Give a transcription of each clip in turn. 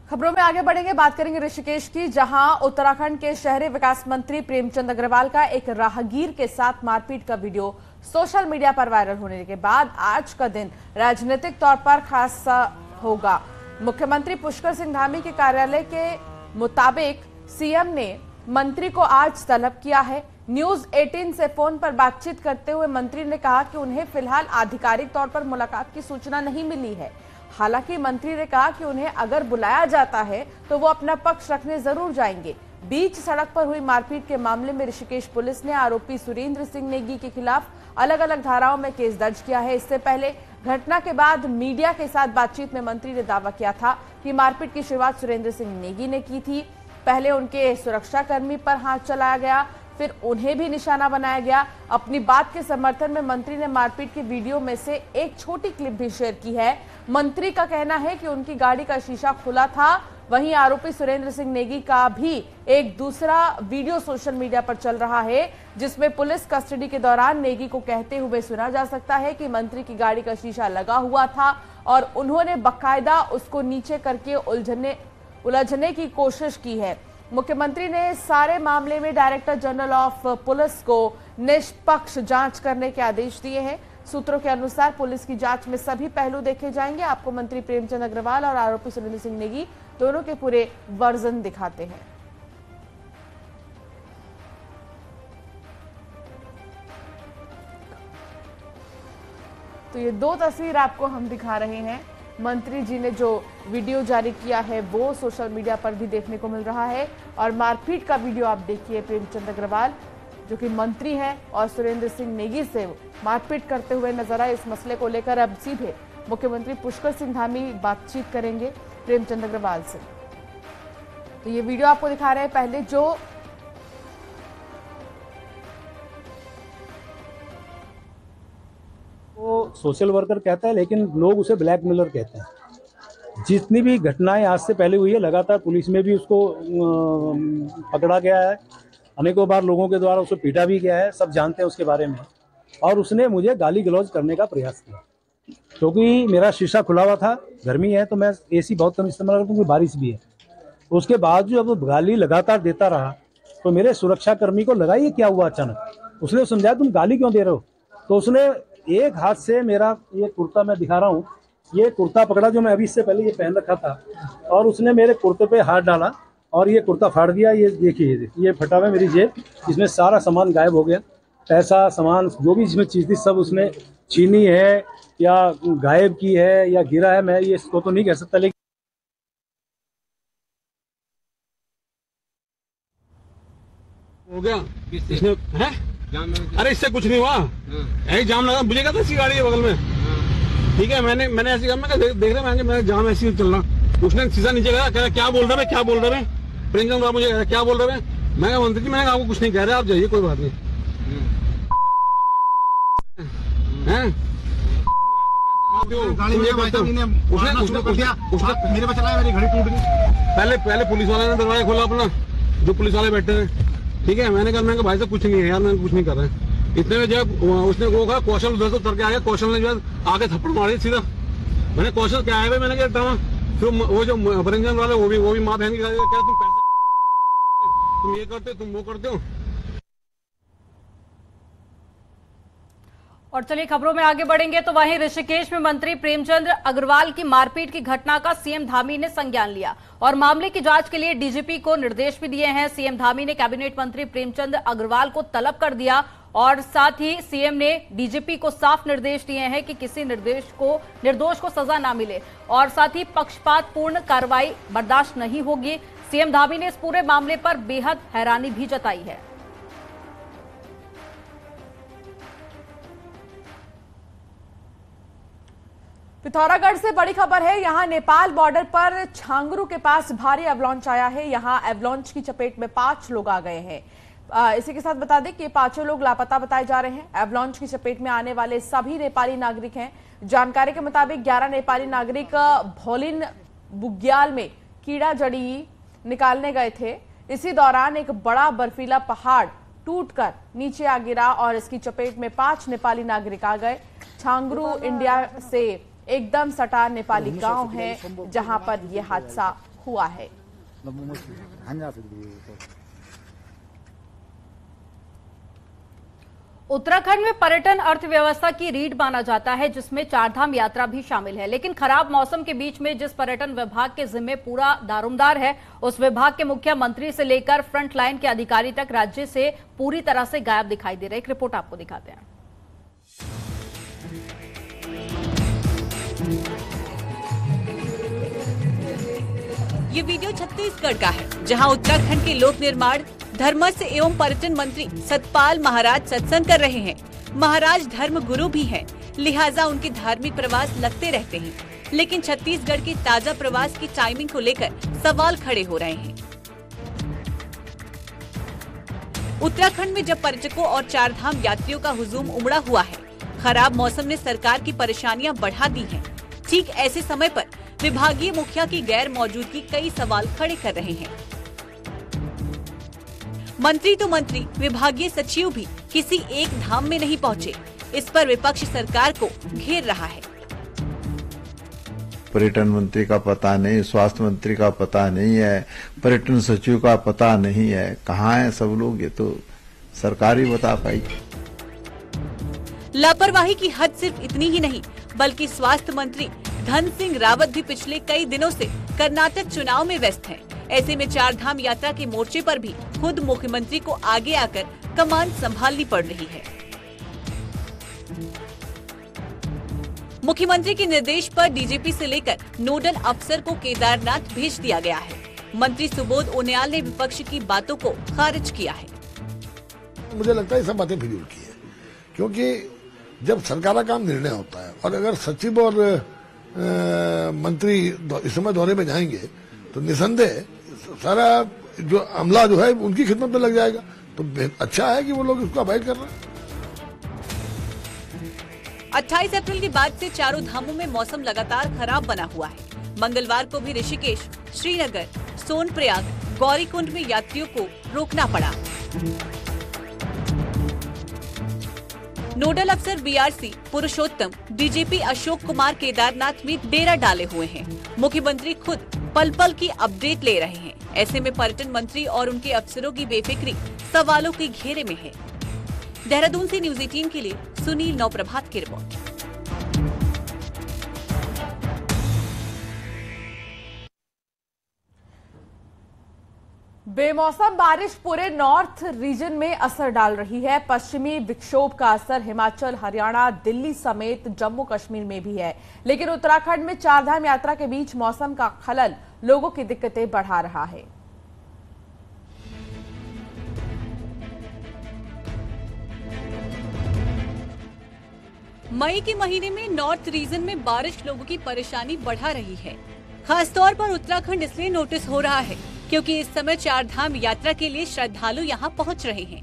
खबरों में आगे बढ़ेंगे, बात करेंगे ऋषिकेश की, जहां उत्तराखंड के शहरी विकास मंत्री प्रेमचंद अग्रवाल का एक राहगीर के साथ मारपीट का वीडियो सोशल मीडिया पर वायरल होने के बाद आज का दिन राजनीतिक तौर पर खास होगा। मुख्यमंत्री पुष्कर सिंह धामी के कार्यालय के मुताबिक सीएम ने मंत्री को आज तलब किया है। न्यूज 18 से फोन पर बातचीत करते हुए मंत्री ने कहा कि उन्हें फिलहाल आधिकारिक तौर पर मुलाकात की सूचना नहीं मिली है। हालांकि मंत्री ने कहा कि उन्हें अगर बुलाया जाता है तो वो अपना पक्ष रखने जरूर जाएंगे। बीच सड़क पर हुई मारपीट के मामले में ऋषिकेश पुलिस ने आरोपी सुरेंद्र सिंह नेगी के खिलाफ अलग अलग धाराओं में केस दर्ज किया है। इससे पहले घटना के बाद मीडिया के साथ बातचीत में मंत्री ने दावा किया था कि मारपीट की शुरुआत सुरेंद्र सिंह नेगी ने की थी। पहले उनके सुरक्षाकर्मी पर हाथ चलाया गया, फिर उन्हें भी निशाना बनाया गया। अपनी बात के समर्थन में मंत्री ने मारपीट के वीडियो में से एक छोटी क्लिप भी शेयर की है। मंत्री का कहना है कि उनकी गाड़ी का शीशा खुला था। वहीं आरोपी सुरेंद्र सिंह नेगी का भी एक दूसरा वीडियो सोशल मीडिया पर चल रहा है, जिसमें पुलिस कस्टडी के दौरान नेगी को कहते हुए सुना जा सकता है कि मंत्री की गाड़ी का शीशा लगा हुआ था और उन्होंने बकायदा उसको नीचे करके उलझने की कोशिश की है। मुख्यमंत्री ने सारे मामले में डायरेक्टर जनरल ऑफ पुलिस को निष्पक्ष जांच करने के आदेश दिए हैं। सूत्रों के अनुसार पुलिस की जांच में सभी पहलू देखे जाएंगे। आपको मंत्री प्रेमचंद अग्रवाल और आरोपी सुरेंद्र सिंह नेगी दोनों के पूरे वर्जन दिखाते हैं। तो ये दो तस्वीर आपको हम दिखा रहे हैं। मंत्री जी ने जो वीडियो जारी किया है वो सोशल मीडिया पर भी देखने को मिल रहा है और मारपीट का वीडियो आप देखिए। प्रेमचंद अग्रवाल जो कि मंत्री हैं और सुरेंद्र सिंह नेगी से मारपीट करते हुए नजर आए। इस मसले को लेकर अब सीधे मुख्यमंत्री पुष्कर सिंह धामी बातचीत करेंगे प्रेमचंद अग्रवाल से। तो ये वीडियो आपको दिखा रहे हैं। पहले जो वो सोशल वर्कर कहता है, लेकिन लोग उसे ब्लैकमेलर कहते हैं। जितनी भी घटनाएं आज से पहले हुई है, लगातार पुलिस में भी उसको पकड़ा गया है, अनेकों बार लोगों के द्वारा उसे पीटा भी गया है, सब जानते हैं उसके बारे में। और उसने मुझे गाली गलौज करने का प्रयास किया, क्योंकि मेरा शीशा खुला हुआ था, गर्मी है तो मैं एसी बहुत कम इस्तेमाल करता हूँ, क्योंकि बारिश भी है। उसके बाद जो अब गाली लगातार देता रहा तो मेरे सुरक्षाकर्मी को लगा ये क्या हुआ अचानक। उसने समझाया तुम गाली क्यों दे रहे हो, तो उसने एक हाथ से मेरा ये कुर्ता मैं दिखा रहा हूँ, ये कुर्ता पकड़ा जो मैं अभी इससे पहले ये पहन रखा था, और उसने मेरे कुर्ते पे हाथ डाला और ये कुर्ता फाड़ दिया। ये देखिए, ये फटा हुआ मेरी जेब, इसमें सारा सामान गायब हो गया। पैसा सामान जो भी इसमें चीज़ थी सब उसने छीनी है या गायब की है या गिरा है, मैं ये इसको तो नहीं कह सकता। लेकिन हो गया इसने है? अरे इससे कुछ नहीं हुआ, यही जाम लगा, मुझे कहता इसकी गाड़ी है बगल में। ठीक है, मैंने ऐसी कहा, मैं देख रहा मैं जाम ऐसी चल रहा। उसने सीधा नीचे गया, कह रहा क्या बोल रहे हैं, क्या बोल रहे हैं। प्रेमचंद साहब मुझे क्या बोल रहे हैं। मैं मंत्री जी, मैंने आपको कुछ नहीं कह रहे, आप जाइए, कोई बात नहीं है। मेरे पे चलाया, मेरी घड़ी टूट गई। पहले पुलिस वाले ने दरवाजा खोला अपना, जो पुलिस वाले बैठे हैं। ठीक है, मैंने कहा भाई साहब कुछ नहीं है यार, मैं कुछ नहीं कर रहा है। इतने में जब उसने वो कहा, कौशल उधर से उतर के आया, कौशल ने जो है आगे थप्पड़ मारी सीधा। मैंने कौशल क्या है भाई, मैंने क्या था। फिर वो जो प्रेमचंद वाले वो भी माँ बहन की क्या तुम पैसे तुम ये करते हो, तुम वो करते हो। और चलिए खबरों में आगे बढ़ेंगे तो वहीं ऋषिकेश में मंत्री प्रेमचंद अग्रवाल की मारपीट की घटना का सीएम धामी ने संज्ञान लिया और मामले की जांच के लिए डीजीपी को निर्देश भी दिए हैं। सीएम धामी ने कैबिनेट मंत्री प्रेमचंद अग्रवाल को तलब कर दिया और साथ ही सीएम ने डीजीपी को साफ निर्देश दिए हैं कि किसी निर्दोष को सजा ना मिले और साथ ही पक्षपातपूर्ण कार्रवाई बर्दाश्त नहीं होगी। सीएम धामी ने इस पूरे मामले पर बेहद हैरानी भी जताई है। पिथौरागढ़ से बड़ी खबर है। यहां नेपाल बॉर्डर पर छांगरू के पास भारी एवलांच आया है। यहां एवलांच की चपेट में 5 लोग आ गए हैं। इसी के साथ बता दें कि 5 लोग लापता बताए जा रहे हैं। एवलांच की चपेट में आने वाले सभी नेपाली नागरिक हैं। जानकारी के मुताबिक 11 नेपाली नागरिक भोलिन बुग्याल में कीड़ा जड़ी निकालने गए थे। इसी दौरान एक बड़ा बर्फीला पहाड़ टूटकर नीचे आ गिरा और इसकी चपेट में 5 नेपाली नागरिक आ गए। छांगरू इंडिया से एकदम सटा नेपाली गांव है जहां पर यह हादसा हुआ है। उत्तराखंड में पर्यटन अर्थव्यवस्था की रीढ़ माना जाता है, जिसमें चारधाम यात्रा भी शामिल है। लेकिन खराब मौसम के बीच में जिस पर्यटन विभाग के जिम्मे पूरा दारोमदार है, उस विभाग के मुखिया मंत्री से लेकर फ्रंट लाइन के अधिकारी तक राज्य से पूरी तरह से गायब दिखाई दे रहे। एक रिपोर्ट आपको दिखाते हैं। ये वीडियो छत्तीसगढ़ का है, जहां उत्तराखंड के लोक निर्माण, धर्मस्व एवं पर्यटन मंत्री सतपाल महाराज सत्संग कर रहे हैं। महाराज धर्म गुरु भी हैं, लिहाजा उनके धार्मिक प्रवास लगते रहते हैं। लेकिन छत्तीसगढ़ के ताजा प्रवास की टाइमिंग को लेकर सवाल खड़े हो रहे हैं। उत्तराखंड में जब पर्यटकों और चारधाम यात्रियों का हुजूम उमड़ा हुआ है, खराब मौसम ने सरकार की परेशानियां बढ़ा दी हैं। ठीक ऐसे समय पर विभागीय मुखिया की गैर मौजूदगी कई सवाल खड़े कर रहे हैं। मंत्री तो मंत्री, विभागीय सचिव भी किसी एक धाम में नहीं पहुंचे। इस पर विपक्ष सरकार को घेर रहा है। पर्यटन मंत्री का पता नहीं, स्वास्थ्य मंत्री का पता नहीं है, पर्यटन सचिव का पता नहीं है, कहाँ है सब लोग, ये तो सरकार ही बता पाई। लापरवाही की हद सिर्फ इतनी ही नहीं, बल्कि स्वास्थ्य मंत्री धन सिंह रावत भी पिछले कई दिनों से कर्नाटक चुनाव में व्यस्त हैं। ऐसे में चारधाम यात्रा के मोर्चे पर भी खुद मुख्यमंत्री को आगे आकर कमान संभालनी पड़ रही है। मुख्यमंत्री के निर्देश पर डीजीपी से लेकर नोडल अफसर को केदारनाथ भेज दिया गया है। मंत्री सुबोध उनियाल ने विपक्ष की बातों को खारिज किया है। मुझे लगता है ये सब बातें फिजूल की है, क्योंकि जब सरकार का काम निर्णय होता है और अगर सचिव और मंत्री इस समय दौरे में जाएंगे तो निसंदेह सारा जो अमला जो है उनकी खिदमत में लग जाएगा। तो अच्छा है कि वो लोग इसको अवॉइड कर रहे हैं। 28 अप्रैल के बाद से चारों धामों में मौसम लगातार खराब बना हुआ है। मंगलवार को भी ऋषिकेश, श्रीनगर, सोनप्रयाग, गौरीकुंड में यात्रियों को रोकना पड़ा। नोडल अफसर बीआरसी पुरुषोत्तम, डीजीपी अशोक कुमार केदारनाथ में डेरा डाले हुए हैं। मुख्यमंत्री खुद पल पल की अपडेट ले रहे हैं। ऐसे में पर्यटन मंत्री और उनके अफसरों की बेफिक्री सवालों के घेरे में है। देहरादून से न्यूज 18 के लिए सुनील नौप्रभात की रिपोर्ट। बेमौसम बारिश पूरे नॉर्थ रीजन में असर डाल रही है। पश्चिमी विक्षोभ का असर हिमाचल, हरियाणा, दिल्ली समेत जम्मू कश्मीर में भी है। लेकिन उत्तराखंड में चारधाम यात्रा के बीच मौसम का खलल लोगों की दिक्कतें बढ़ा रहा है। मई के महीने में नॉर्थ रीजन में बारिश लोगों की परेशानी बढ़ा रही है। खासतौर पर उत्तराखंड इसलिए नोटिस हो रहा है क्योंकि इस समय चारधाम यात्रा के लिए श्रद्धालु यहां पहुंच रहे हैं।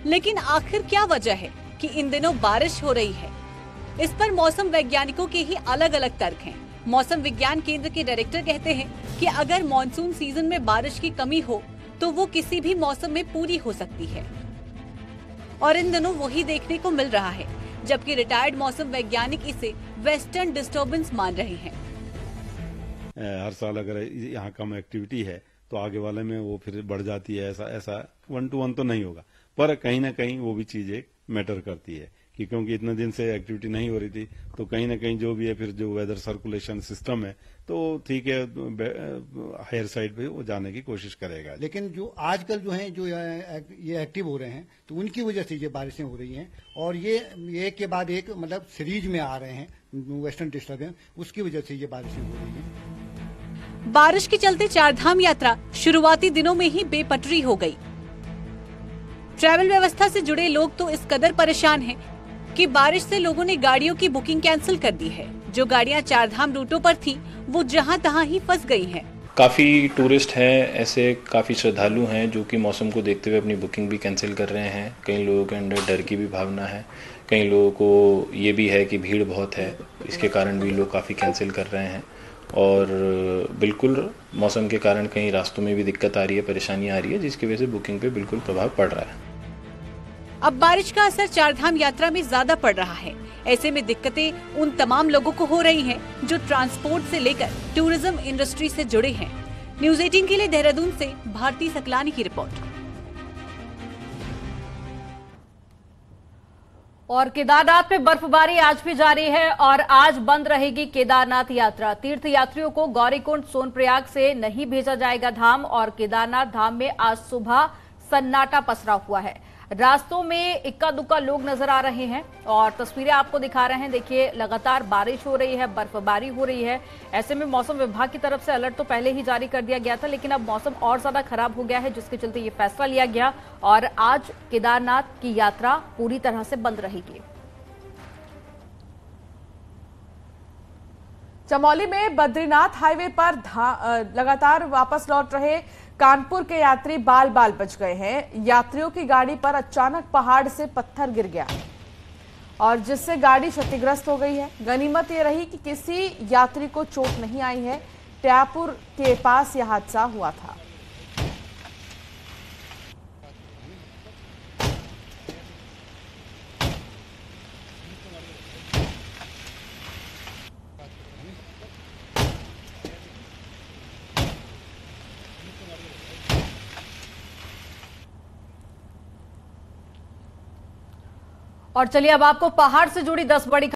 लेकिन आखिर क्या वजह है कि इन दिनों बारिश हो रही है? इस पर मौसम वैज्ञानिकों के ही अलग अलग तर्क हैं। मौसम विज्ञान केंद्र के डायरेक्टर कहते हैं कि अगर मॉनसून सीजन में बारिश की कमी हो तो वो किसी भी मौसम में पूरी हो सकती है, और इन दिनों वही देखने को मिल रहा है। जबकि रिटायर्ड मौसम वैज्ञानिक इसे वेस्टर्न डिस्टर्बेंस मान रहे हैं। हर साल अगर यहाँ कम एक्टिविटी है तो आगे वाले में वो फिर बढ़ जाती है। ऐसा 1 to 1 तो नहीं होगा, पर कहीं ना कहीं वो भी चीज एक मैटर करती है कि क्योंकि इतने दिन से एक्टिविटी नहीं हो रही थी, तो कहीं ना कहीं जो भी है फिर जो वेदर सर्कुलेशन सिस्टम है तो ठीक है, हायर साइड पे वो जाने की कोशिश करेगा। लेकिन जो आजकल जो है जो ये एक्टिव हो रहे हैं तो उनकी वजह से ये बारिशें हो रही हैं, और ये एक के बाद एक मतलब सीरीज में आ रहे हैं वेस्टर्न डिस्टर्बेंस, उसकी वजह से ये बारिशें हो रही हैं। बारिश के चलते चारधाम यात्रा शुरुआती दिनों में ही बेपटरी हो गई। ट्रैवल व्यवस्था से जुड़े लोग तो इस कदर परेशान हैं कि बारिश से लोगों ने गाड़ियों की बुकिंग कैंसिल कर दी है। जो गाड़ियां चारधाम रूटों पर थीं, वो जहां तहां ही फंस गई हैं। काफ़ी टूरिस्ट हैं, ऐसे काफ़ी श्रद्धालु हैं जो कि मौसम को देखते हुए अपनी बुकिंग भी कैंसिल कर रहे हैं। कई लोगों के अंदर डर की भी भावना है, कई लोगों को ये भी है कि भीड़ बहुत है, इसके कारण भी लोग काफ़ी कैंसिल कर रहे हैं। और बिल्कुल मौसम के कारण कहीं रास्तों में भी दिक्कत आ रही है, परेशानी आ रही है, जिसकी वजह से बुकिंग पे बिल्कुल प्रभाव पड़ रहा है। अब बारिश का असर चारधाम यात्रा में ज्यादा पड़ रहा है। ऐसे में दिक्कतें उन तमाम लोगों को हो रही हैं जो ट्रांसपोर्ट से लेकर टूरिज्म इंडस्ट्री से जुड़े हैं। न्यूज 18 के लिए देहरादून से भारती सकलानी की रिपोर्ट। और केदारनाथ में बर्फबारी आज भी जारी है और आज बंद रहेगी केदारनाथ यात्रा। तीर्थ यात्रियों को गौरीकुंड सोनप्रयाग से नहीं भेजा जाएगा धाम और केदारनाथ धाम में आज सुबह सन्नाटा पसरा हुआ है। रास्तों में इक्का दुक्का लोग नजर आ रहे हैं और तस्वीरें आपको दिखा रहे हैं। देखिए, लगातार बारिश हो रही है, बर्फबारी हो रही है। ऐसे में मौसम विभाग की तरफ से अलर्ट तो पहले ही जारी कर दिया गया था, लेकिन अब मौसम और ज्यादा खराब हो गया है, जिसके चलते ये फैसला लिया गया और आज केदारनाथ की यात्रा पूरी तरह से बंद रहेगी। चमोली में बद्रीनाथ हाईवे पर लगातार वापस लौट रहे कानपुर के यात्री बाल बाल बच गए हैं। यात्रियों की गाड़ी पर अचानक पहाड़ से पत्थर गिर गया और जिससे गाड़ी क्षतिग्रस्त हो गई है। गनीमत ये रही कि किसी यात्री को चोट नहीं आई है। टयापुर के पास यह हादसा हुआ था। और चलिए अब आपको पहाड़ से जुड़ी 10 बड़ी